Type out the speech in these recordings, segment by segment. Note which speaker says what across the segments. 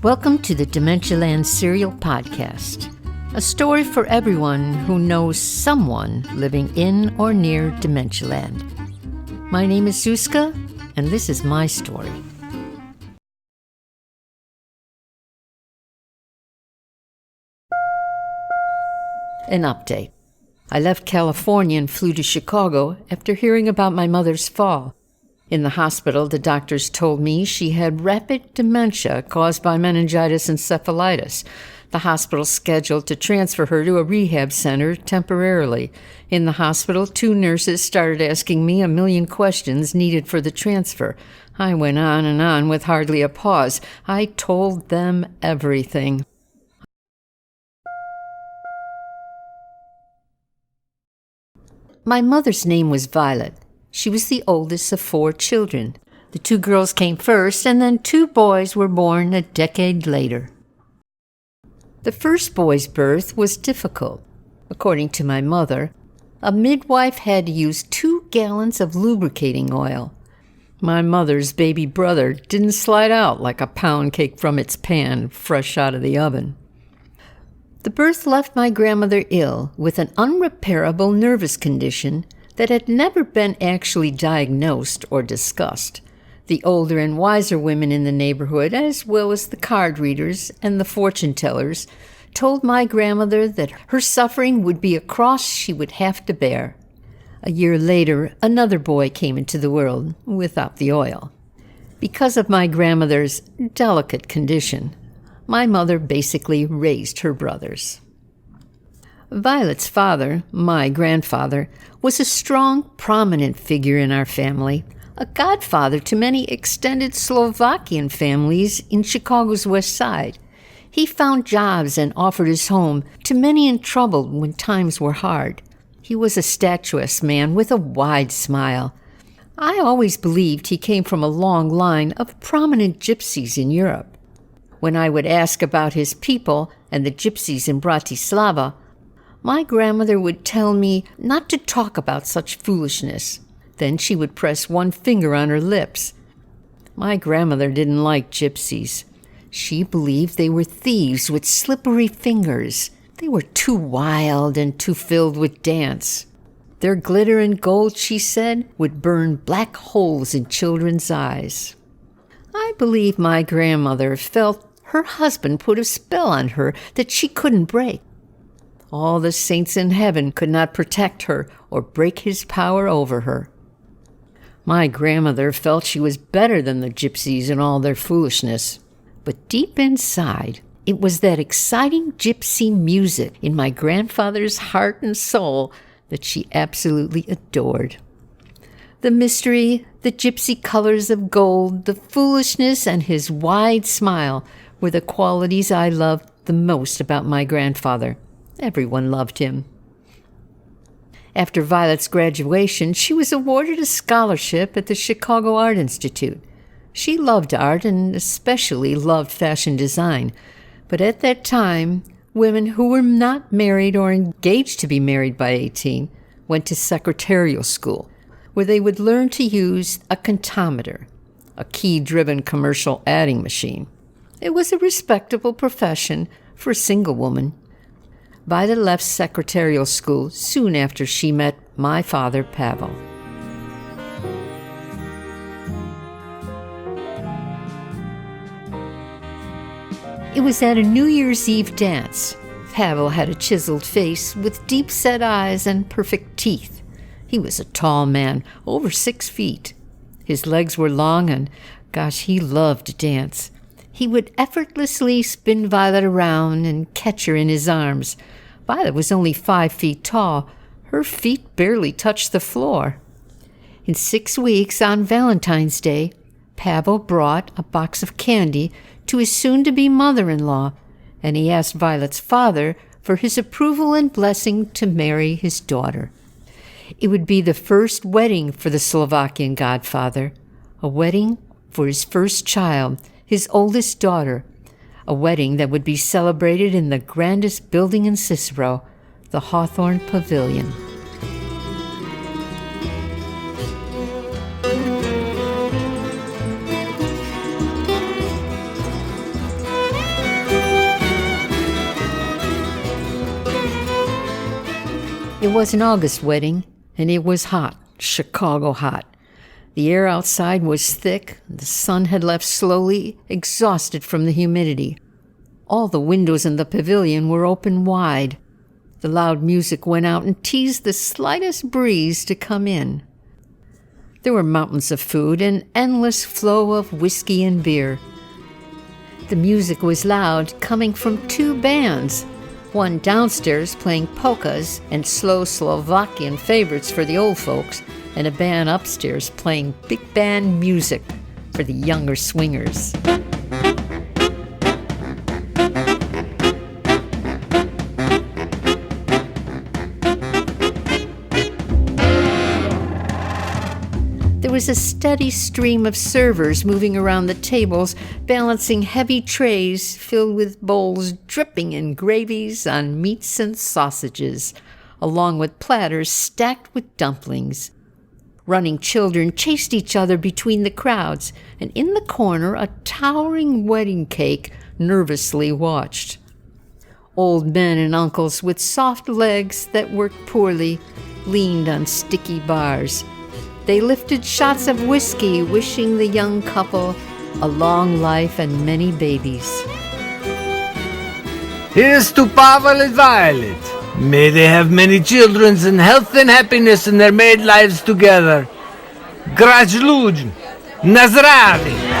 Speaker 1: Welcome to the Dementialand Serial Podcast, a story for everyone who knows someone living in or near Dementialand. My name is Suzka, and this is my story. An update. I left California and flew to Chicago after hearing about my mother's fall. In the hospital, the doctors told me she had rapid dementia caused by meningitis encephalitis. The hospital scheduled to transfer her to a rehab center temporarily. In the hospital, 2 nurses started asking me a million questions needed for the transfer. I went on and on with hardly a pause. I told them everything. My mother's name was Violet. She was the oldest of 4 children. The 2 girls came first, and then 2 boys were born a decade later. The first boy's birth was difficult. According to my mother, a midwife had to use 2 gallons of lubricating oil. My mother's baby brother didn't slide out like a pound cake from its pan, fresh out of the oven. The birth left my grandmother ill with an unrepairable nervous condition that had never been actually diagnosed or discussed. The older and wiser women in the neighborhood, as well as the card readers and the fortune tellers, told my grandmother that her suffering would be a cross she would have to bear. A year later, another boy came into the world without the oil. Because of my grandmother's delicate condition, my mother basically raised her brothers. Violet's father, my grandfather, was a strong, prominent figure in our family, a godfather to many extended Slovakian families in Chicago's West Side. He found jobs and offered his home to many in trouble when times were hard. He was a statuesque man with a wide smile. I always believed he came from a long line of prominent gypsies in Europe. When I would ask about his people and the gypsies in Bratislava, my grandmother would tell me not to talk about such foolishness. Then she would press one finger on her lips. My grandmother didn't like gypsies. She believed they were thieves with slippery fingers. They were too wild and too filled with dance. Their glitter and gold, she said, would burn black holes in children's eyes. I believe my grandmother felt her husband put a spell on her that she couldn't break. All the saints in heaven could not protect her or break his power over her. My grandmother felt she was better than the gypsies in all their foolishness. But deep inside, it was that exciting gypsy music in my grandfather's heart and soul that she absolutely adored. The mystery, the gypsy colors of gold, the foolishness, and his wide smile were the qualities I loved the most about my grandfather. Everyone loved him. After Violet's graduation, she was awarded a scholarship at the Chicago Art Institute. She loved art and especially loved fashion design. But at that time, women who were not married or engaged to be married by 18 went to secretarial school, where they would learn to use a contometer, a key-driven commercial adding machine. It was a respectable profession for a single woman. Violet left secretarial school soon after she met my father, Pavel. It was at a New Year's Eve dance. Pavel had a chiseled face with deep-set eyes and perfect teeth. He was a tall man, over 6 feet. His legs were long and, he loved to dance. He would effortlessly spin Violet around and catch her in his arms. Violet was only 5 feet tall. Her feet barely touched the floor. In 6 weeks, on Valentine's Day, Pavel brought a box of candy to his soon-to-be mother-in-law, and he asked Violet's father for his approval and blessing to marry his daughter. It would be the first wedding for the Slovakian godfather, a wedding for his first child, his oldest daughter, a wedding that would be celebrated in the grandest building in Cicero, the Hawthorne Pavilion. It was an August wedding, and it was hot, Chicago hot. The air outside was thick, the sun had left slowly, exhausted from the humidity. All the windows in the pavilion were open wide. The loud music went out and teased the slightest breeze to come in. There were mountains of food, an endless flow of whiskey and beer. The music was loud, coming from two bands, one downstairs playing polkas and slow Slovakian favorites for the old folks, and a band upstairs playing big band music for the younger swingers. There was a steady stream of servers moving around the tables, balancing heavy trays filled with bowls dripping in gravies on meats and sausages, along with platters stacked with dumplings. Running children chased each other between the crowds, and in the corner a towering wedding cake nervously watched. Old men and uncles with soft legs that worked poorly leaned on sticky bars. They lifted shots of whiskey, wishing the young couple a long life and many babies.
Speaker 2: Here's to Pavel and Violet. May they have many children and health and happiness in their married lives together. Gratuluj, Nazrani.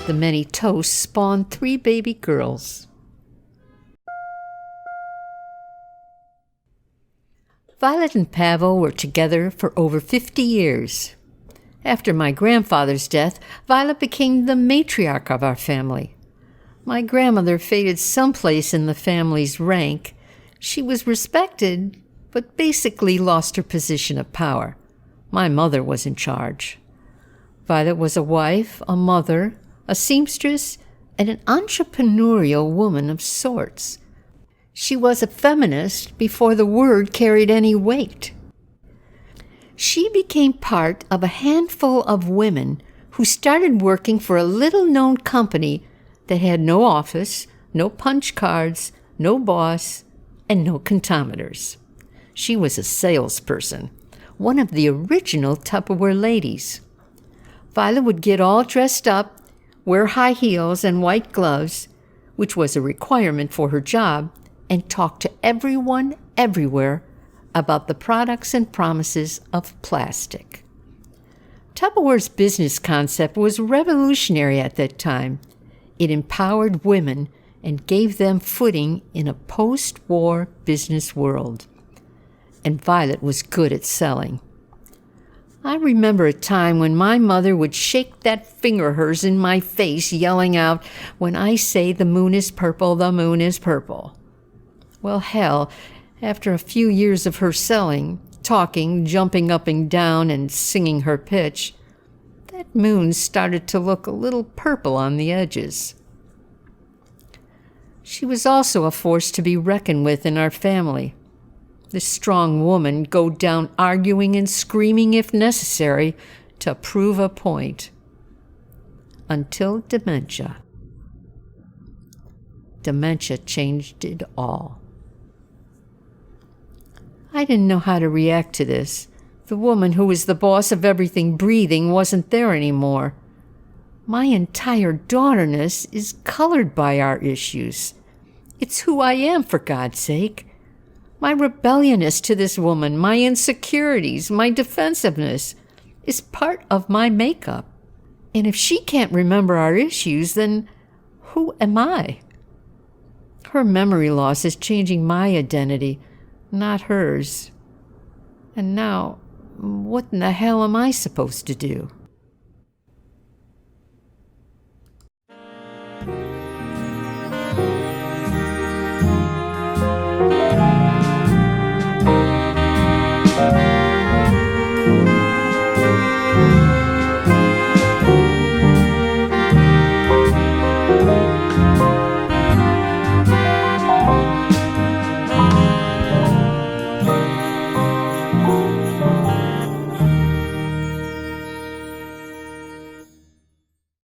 Speaker 1: The many toasts spawned 3 baby girls. Violet and Pavel were together for over 50 years. After my grandfather's death, Violet became the matriarch of our family. My grandmother faded someplace in the family's rank. She was respected, but basically lost her position of power. My mother was in charge. Violet was a wife, a mother, a seamstress, and an entrepreneurial woman of sorts. She was a feminist before the word carried any weight. She became part of a handful of women who started working for a little-known company that had no office, no punch cards, no boss, and no contometers. She was a salesperson, one of the original Tupperware ladies. Violet would get all dressed up, wear high heels and white gloves, which was a requirement for her job, and talk to everyone, everywhere, about the products and promises of plastic. Tupperware's business concept was revolutionary at that time. It empowered women and gave them footing in a post-war business world. And Violet was good at selling. I remember a time when my mother would shake that finger of hers in my face, yelling out, "When I say the moon is purple, the moon is purple." Well, hell, after a few years of her selling, talking, jumping up and down, and singing her pitch, that moon started to look a little purple on the edges. She was also a force to be reckoned with in our family. This strong woman go down arguing and screaming if necessary to prove a point. Until dementia. Dementia changed it all. I didn't know how to react to this. The woman who was the boss of everything breathing wasn't there anymore. My entire daughterness is colored by our issues. It's who I am, for God's sake. My rebelliousness to this woman, my insecurities, my defensiveness is part of my makeup. And if she can't remember our issues, then who am I? Her memory loss is changing my identity, not hers. And now, what in the hell am I supposed to do?